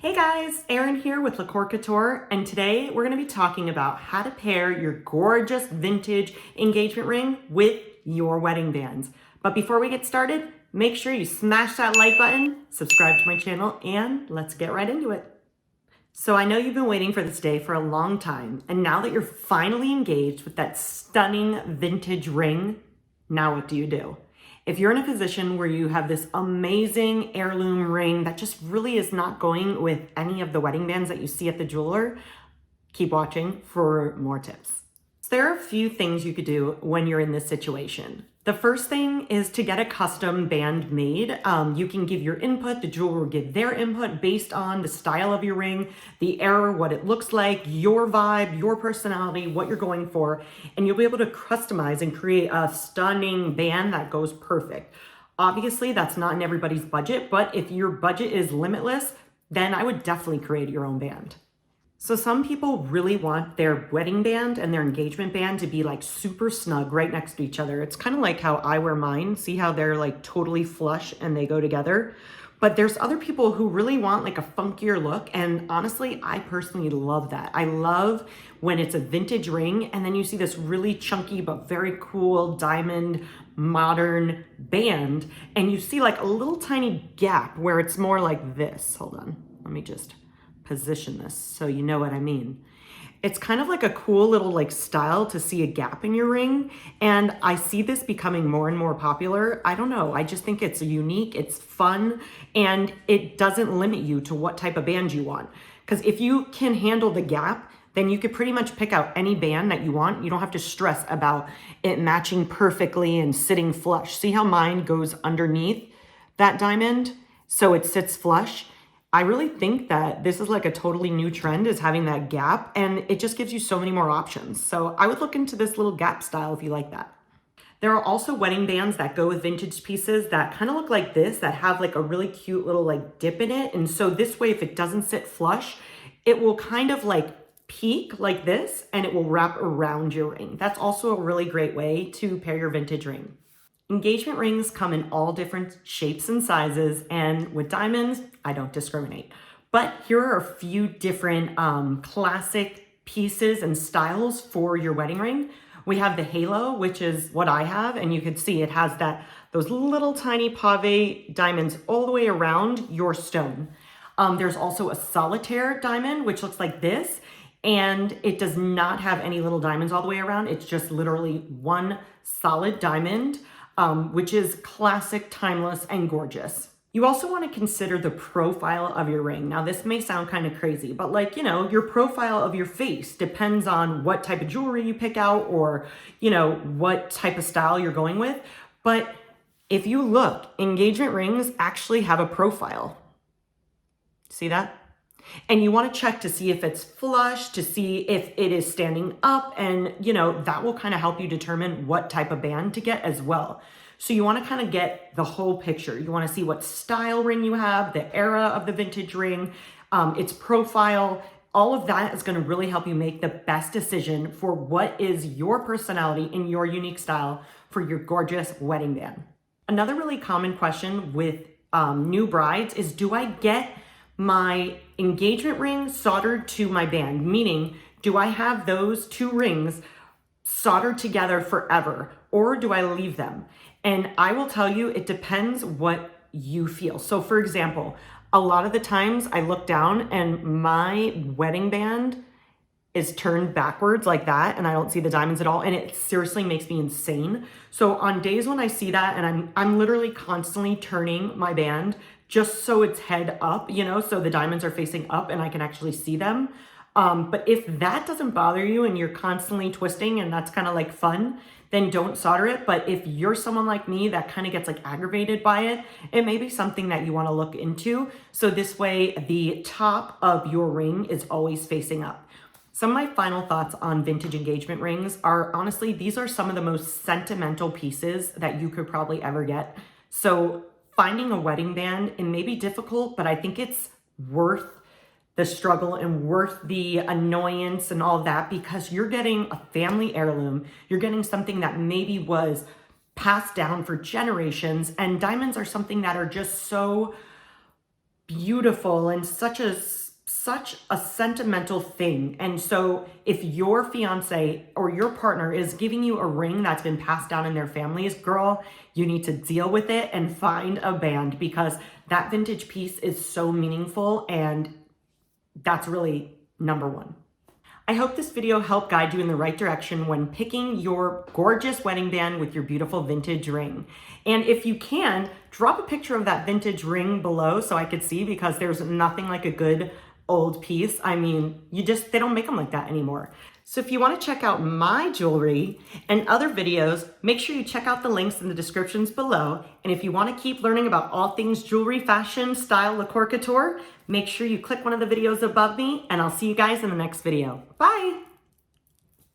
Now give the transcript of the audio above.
Hey guys, Erin here with LaCkore Couture, and today we're going to be talking about how to pair your gorgeous vintage engagement ring with your wedding bands. But before we get started, make sure you smash that like button, subscribe to my channel, and let's get right into it. So I know you've been waiting for this day for a long time, and now that you're finally engaged with that stunning vintage ring, now what do you do? If you're in a position where you have this amazing heirloom ring that just really is not going with any of the wedding bands that you see at the jeweler, keep watching for more tips. So there are a few things you could do when you're in this situation. The first thing is to get a custom band made. You can give your input, the jeweler will give their input based on the style of your ring, the era, what it looks like, your vibe, your personality, what you're going for, and you'll be able to customize and create a stunning band that goes perfect. Obviously, that's not in everybody's budget, but if your budget is limitless, then I would definitely create your own band. So some people really want their wedding band and their engagement band to be like super snug right next to each other. It's kind of like how I wear mine. See how they're like totally flush and they go together? But there's other people who really want like a funkier look. And honestly, I personally love that. I love when it's a vintage ring and then you see this really chunky but very cool diamond modern band. And you see like a little tiny gap where it's more like this. Hold on, let me just position this so you know what I mean. It's kind of like a cool little like style to see a gap in your ring, and I see this becoming more and more popular. I don't know, I just think it's unique, it's fun, and it doesn't limit you to what type of band you want. Because if you can handle the gap, then you could pretty much pick out any band that you want. You don't have to stress about it matching perfectly and sitting flush. See how mine goes underneath that diamond so it sits flush? I really think that this is like a totally new trend, is having that gap, and it just gives you so many more options. So I would look into this little gap style if you like that. There are also wedding bands that go with vintage pieces that kind of look like this, that have like a really cute little like dip in it. And so this way, if it doesn't sit flush, it will kind of like peak like this and it will wrap around your ring. That's also a really great way to pair your vintage ring. Engagement rings come in all different shapes and sizes, and with diamonds, I don't discriminate. But here are a few different classic pieces and styles for your wedding ring. We have the halo, which is what I have, and you can see it has those little tiny pave diamonds all the way around your stone. There's also a solitaire diamond, which looks like this, and it does not have any little diamonds all the way around. It's just literally one solid diamond. Which is classic, timeless, and gorgeous. You also want to consider the profile of your ring. Now, this may sound kind of crazy, but like, your profile of your face depends on what type of jewelry you pick out or, what type of style you're going with. But if you look, engagement rings actually have a profile. See that? And you want to check to see if it's flush, to see if it is standing up, and that will kind of help you determine what type of band to get as well. So you want to kind of get the whole picture. You want to see what style ring you have, the era of the vintage ring, its profile. All of that is going to really help you make the best decision for what is your personality and your unique style for your gorgeous wedding band. Another really common question with new brides is, do I get my engagement ring soldered to my band? Meaning, do I have those two rings soldered together forever, or do I leave them? And I will tell you, it depends what you feel. So for example, a lot of the times I look down and my wedding band is turned backwards like that, and I don't see the diamonds at all, and it seriously makes me insane. So on days when I see that, and I'm literally constantly turning my band just so it's head up, so the diamonds are facing up and I can actually see them. But if that doesn't bother you and you're constantly twisting and that's kind of like fun, then don't solder it. But if you're someone like me that kind of gets like aggravated by it, it may be something that you want to look into. So this way the top of your ring is always facing up. Some of my final thoughts on vintage engagement rings are, honestly, these are some of the most sentimental pieces that you could probably ever get. So finding a wedding band, it may be difficult, but I think it's worth the struggle and worth the annoyance and all of that, because you're getting a family heirloom. You're getting something that maybe was passed down for generations, and diamonds are something that are just so beautiful and such a sentimental thing. And so if your fiance or your partner is giving you a ring that's been passed down in their families, girl, you need to deal with it and find a band, because that vintage piece is so meaningful, and that's really number one. I hope this video helped guide you in the right direction when picking your gorgeous wedding band with your beautiful vintage ring. And if you can, drop a picture of that vintage ring below so I could see, because there's nothing like a good old piece. I mean, they don't make them like that anymore. So if you want to check out my jewelry and other videos, make sure you check out the links in the descriptions below. And if you want to keep learning about all things jewelry, fashion, style, LaCkore Couture, make sure you click one of the videos above me, and I'll see you guys in the next video. Bye!